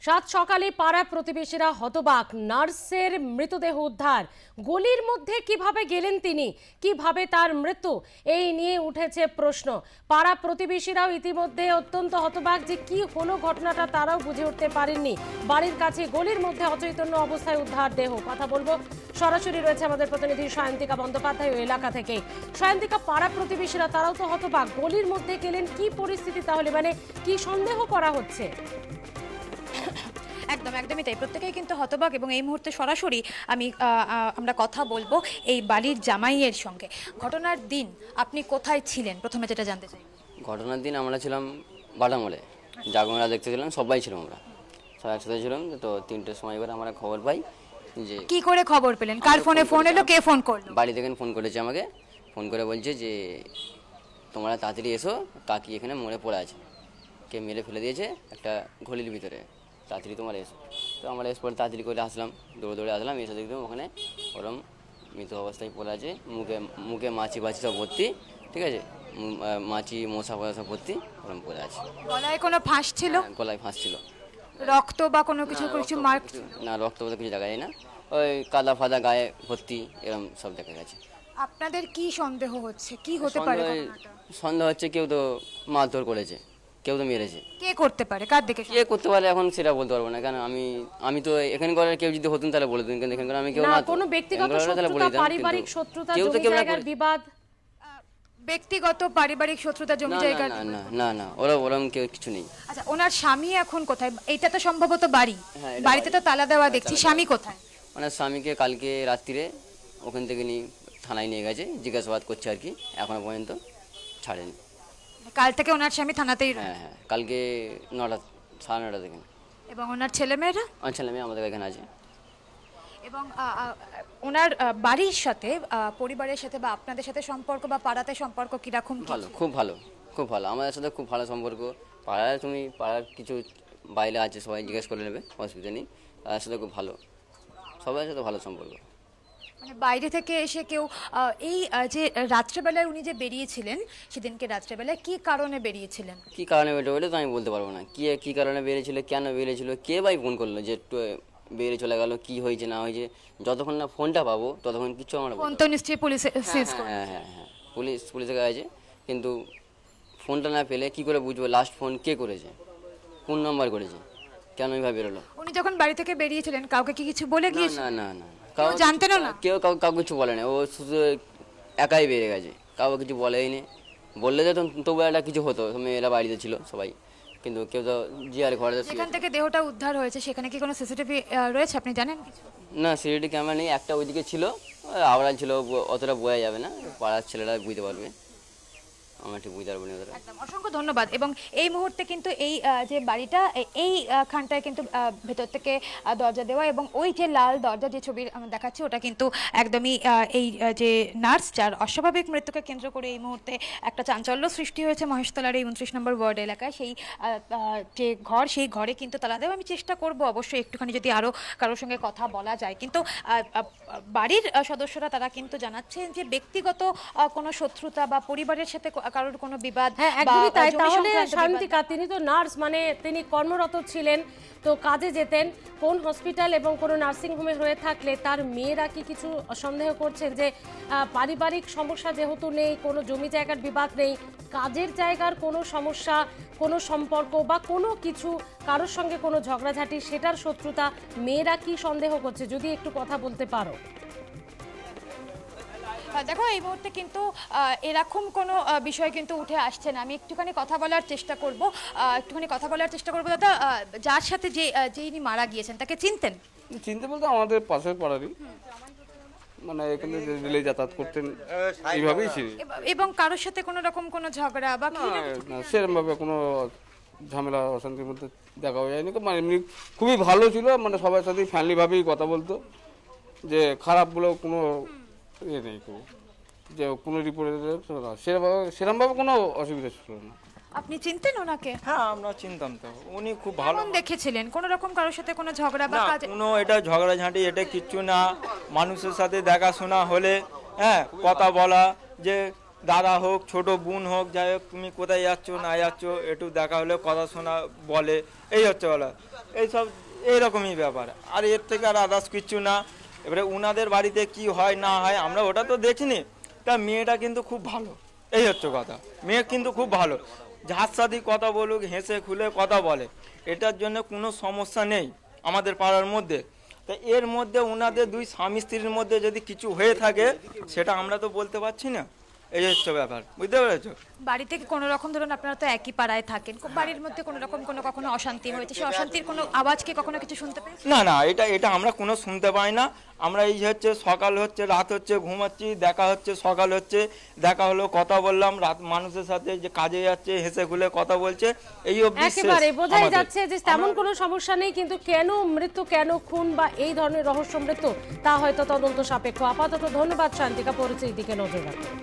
সাত সকালে পাড়া প্রতিবেশীরা হতবাক, নার্সের মৃতদেহ উদ্ধার। গলির মধ্যে কিভাবে গেলেন তিনি, কিভাবে তার মৃত্যু, এই নিয়ে উঠেছে প্রশ্ন। পাড়া প্রতিবেশীরাও ইতিমধ্যে অত্যন্ত হতবাক যে কি হলো ঘটনাটা তারাও বুঝে উঠতে পারেননি। বাড়ির কাছে গলির মধ্যে অচৈতন্য অবস্থায় উদ্ধার দেহ। কথা বলবো, সরাসরি রয়েছে আমাদের প্রতিনিধি সায়ন্তিকা বন্দ্যোপাধ্যায় ও এলাকা থেকে। সায়ন্তিকা, পাড়া প্রতিবেশীরা তারাও তো হতবাক, গলির মধ্যে গেলেন, কি পরিস্থিতি তাহলে, মানে কি সন্দেহ করা হচ্ছে? একদমই তাই, প্রত্যেকেই কিন্তু হতবাক এবং এই মুহূর্তে সরাসরি আমরা কথা বলবো এই বাড়ির জামাইয়ের সঙ্গে। ঘটনার দিন আপনি কোথায় ছিলেন, প্রথমে যেটা জানতে চাই। ঘটনার দিন আমরা ছিলাম বাটামলে, জাগরণা দেখতেছিলাম, সবাই ছিলাম, আমরা সবাই একসাথে ছিলাম। তো 3টের সময় করে আমরা খবর পাই যে কি করে খবর পেলেন, কার ফোনে ফোন এলো, কে ফোন করলো? বাড়ি থেকে ফোন করেছে আমাকে, ফোন করে বলছে যে তোমরা তাড়াতাড়ি এসো, কাকি এখানে মরে পড়ে আছে, কে মেরে ফেলে দিয়েছে একটা ঘলির ভিতরে, তাড়াতাড়ি তোমরা এসো। তো আমরা এসে পরে তাড়াতাড়ি করে আসলাম, দৌড়ে আসলাম, এসে দেখলাম ওখানে ওরম মৃত অবস্থায় পড়ে আছে, মুখে মাছি বাছি সব ভর্তি, ঠিক আছে, মাছি মশা ফসা সব ভর্তি, ওরম পড়ে আছে। গলায় কোনো ফাঁস ছিল? গলায় ফাঁস ছিল। রক্ত বা কোনো কিছু মার্ক? না, রক্ত বলতে কিছু দেখা যায় না, ওই কাদা ফাদা গায়ে ভর্তি, এরকম সব দেখা গেছে। আপনাদের কি সন্দেহ হচ্ছে, কি হতে পারে? সন্দেহ হচ্ছে কেউ তো মারধর করেছে, কেউ তো মেরেছে। কে করতে পারে, কার দিকে কে করতে পারে এখন সেটা বলতে পারবো না, কারণ আমি তো এখানকার কেউ যদি হতেন তাহলে বলে দিন, কিন্তু এখানকার আমি কেউ না। কোনো ব্যক্তিগত শত্রুতা, পারিবারিক শত্রুতা, জমি জায়গার বিবাদ? ব্যক্তিগত পারিবারিক শত্রুতা, জমি জায়গার? না না না, ওরকম কিছু নেই। আচ্ছা, ওনার স্বামী এখন কোথায়? এটা তো সম্ভবত বাড়ি, বাড়িতে তো তালা দেওয়া দেখছি, স্বামী কোথায়? মানে স্বামীকে কালকে রাত্রিরে ওখান থেকে নিয়ে থানায় নিয়ে গেছে, জিজ্ঞাসাবাদ করছে আর কি, এখনো পর্যন্ত ছাড়েনি। কাল থেকে ওনার স্বামী থানাতেই? হ্যাঁ, কালকে 9টা, 9:30 থেকে। এবং ওনার ছেলেমেয়েরা? ছেলেমেয়ে আমাদের এখানে আছে। এবং ওনার বাড়ির সাথে, পরিবারের সাথে বা আপনাদের সাথে সম্পর্ক বা পাড়াতে সম্পর্ক কিরকম? ভালো, খুব ভালো, খুব ভালো, আমাদের সাথে খুব ভালো সম্পর্ক। পাড়ার কিছু বাইরে আছে, সবাই জিজ্ঞেস করে নেবে, অসুবিধা নেই, তাদের সাথে খুব ভালো, সবার সাথে ভালো সম্পর্ক। মানে বাইরে থেকে এসে কেউ এই যে রাত্রেবেলায় উনি যে বেরিয়েছিলেন, সেদিনকে রাত্রেবেলায় কি কারণে বেরিয়েছিলেন? কি কারণে বেরোলে তো আমি বলতে পারবো না, কি কারণে বেরিয়েছিল, কেন বেরিয়েছিল, কে ভাই ফোন করলো যে বেরিয়ে চলে গেল, কি হয়েছে না হয়েছে, যতক্ষণ না ফোনটা পাবো ততক্ষণ কিছু আমরা। ফোন তো নিশ্চয়ই পুলিশে? হ্যাঁ, পুলিশে গেছে, কিন্তু ফোনটা না পেলে কি করে বুঝবো লাস্ট ফোন কে করেছে, কোন নাম্বার করেছে, কেন এইভাবে বেরোলো? উনি যখন বাড়ি থেকে বেরিয়েছিলেন কাউকে কি কিছু বলে গিয়েছে? না, কেউ জানতেন না? কেউ কাউকে কিছু বলে না, ও শুধু একাই বেরিয়ে গেছে, কাউকে কিছু বলেই নি। বললে যে তবু একটা কিছু হতো, মেয়েরা বাড়িতে ছিল সবাই, কিন্তু কেউ তো ঘরে। যেখান থেকে দেহটা উদ্ধার হয়েছে সেখানে কি কোনো সিসিটিভি রয়েছে, আপনি জানেন কিছু? না, সিসিটিভি ক্যামেরা নেই, একটা ওইদিকে ছিল, আওড়াল ছিল, অতটা বোঝা যাবে না, পাড়ার ছেলেরা বুঝতে পারবে, আমার ঠিক বুঝতে পারবো না। একদম, অসংখ্য ধন্যবাদ। এবং এই মুহূর্তে কিন্তু এই যে বাড়িটা, এই খানটায় কিন্তু ভেতর থেকে দরজা দেওয়া, এবং ওই যে লাল দরজা যে ছবি আমরা দেখাচ্ছি, ওটা কিন্তু একদমই এই যে নার্স যার অস্বাভাবিক মৃত্যুকে কেন্দ্র করে এই মুহূর্তে একটা চাঞ্চল্য সৃষ্টি হয়েছে মহেশতলার এই 29 নম্বর ওয়ার্ড এলাকায়। সেই যে ঘর, সেই ঘরে কিন্তু তালা দেওয়া। আমি চেষ্টা করব অবশ্যই একটুখানি যদি আরও কারোর সঙ্গে কথা বলা যায়, কিন্তু বাড়ির সদস্যরা তারা কিন্তু জানাচ্ছেন যে ব্যক্তিগত কোনো শত্রুতা বা পরিবারের সাথে কারোর কোনো বিবাদ। হ্যাঁ, একদমই তাই। তাহলে শান্তিকা, তিনি তো নার্স, মানে তিনি কর্মরত ছিলেন, তো কাজে যেতেন, কোন হসপিটাল এবং কোন নার্সিং হোমে হয়ে থাকলে তার মেয়েরা কি কিছু সন্দেহ করছেন যে পারিবারিক সমস্যা যেহেতু নেই, কোনো জমি জায়গার বিবাদ নেই, কাজের জায়গার কোনো সমস্যা, কোনো সম্পর্ক বা কোনো কিছু, কারোর সঙ্গে কোনো ঝগড়াঝাটি, সেটার শত্রুতা, মেয়েরা কি সন্দেহ করছে, যদি একটু কথা বলতে পারো। দেখো, এই মুহূর্তে কিন্তু এরকম কোনো বিষয় কিন্তু উঠে আসছে না। আমি একটুখানি কথা বলার চেষ্টা করব, দাদা, যার সাথে যিনি মারা গিয়েছেন তাকে চিনতেন? চিনতে বলতে আমাদের পাশের পাড়ারই, মানে এখানে রেলে যাতায়াত করতেন, এইভাবেই ছিল। এবং কারোর সাথে কোনো রকম কোনো ঝগড়া বা সেরকম ভাবে কোনো ঝামেলা অশান্তির মধ্যে দেখা যায়নি, মানে এমনি খুবই ভালো ছিল, মানে সবার সাথে ফ্যামিলি ভাবেই কথা বলতো, যে খারাপ বলেও কোনো ইয়ে নেই, যে কোনো রিপোর্টে সেরকমভাবে কোনো অসুবিধা ছিল না। আপনি চিনতেন ওনাকে? হ্যাঁ, আমরা চিনতাম তো, উনি খুব ভালো দেখেছিলেন? কোনো রকম কারোর সাথে কোনো ঝগড়া বা কোনো এটা ঝগড়াঝাঁটি এটা কিচ্ছু না, মানুষের সাথে দেখাশোনা হলে, হ্যাঁ, কথা বলা, যে দাদা হোক ছোট বোন হোক যাই হোক তুমি কোথায় যাচ্ছ না যাচ্ছ একটু দেখা হলে কথা শোনা বলে, এই হচ্ছে বলা, এইসব এইরকমই ব্যাপার। আর এর থেকে আর আদার্স কিচ্ছু না। এবারে উনাদের বাড়িতে কি হয় না হয় আমরা ওটা তো দেখিনি। তা মেয়েটা কিন্তু খুব ভালো, এই হচ্ছে কথা। মেয়ে কিন্তু খুব ভালো, যার সাথে কথা বলুক হেসে খুলে কথা বলে, এটার জন্য কোনো সমস্যা নেই আমাদের পাড়ার মধ্যে। তা এর মধ্যে ওনাদের দুই স্বামী স্ত্রীর মধ্যে যদি কিছু হয়ে থাকে সেটা আমরা তো বলতে পারছি না, এই হচ্ছে ব্যাপার, বুঝতে পেরেছো? বাড়ি থেকে কোনো রকম ধরুন আপনারা তো একই পাড়ায় থাকেন, বাড়ির মধ্যে কোনো রকম কখনো অশান্তি হয়েছে, সেই অশান্তির কোনো আওয়াজ কি কখনো কিছু শুনতে পেয়েছেন? না না, এটা আমরা কোনো শুনতে পাই না। আমরা এই হচ্ছে সকাল হচ্ছে রাত হচ্ছে ঘুমাচ্ছি, দেখা হচ্ছে সকাল হচ্ছে দেখা হলো কথা বললাম, রাত মানুষের সাথে যে কাজে যাচ্ছে হেসে খুলে কথা বলছে, এই অবধি শেষ একেবারে বোঝাই আমাদের। যাচ্ছে যে তেমন কোনো সমস্যা নেই, কিন্তু কেন মৃত্যু, কেন খুন বা এই ধরনের রহস্য মৃত্যু তা হয়তো তদন্ত সাপেক্ষ। আপাতত ধন্যবাদ শান্তিকা, পরিস্থিতির দিকে নজর রাখুন।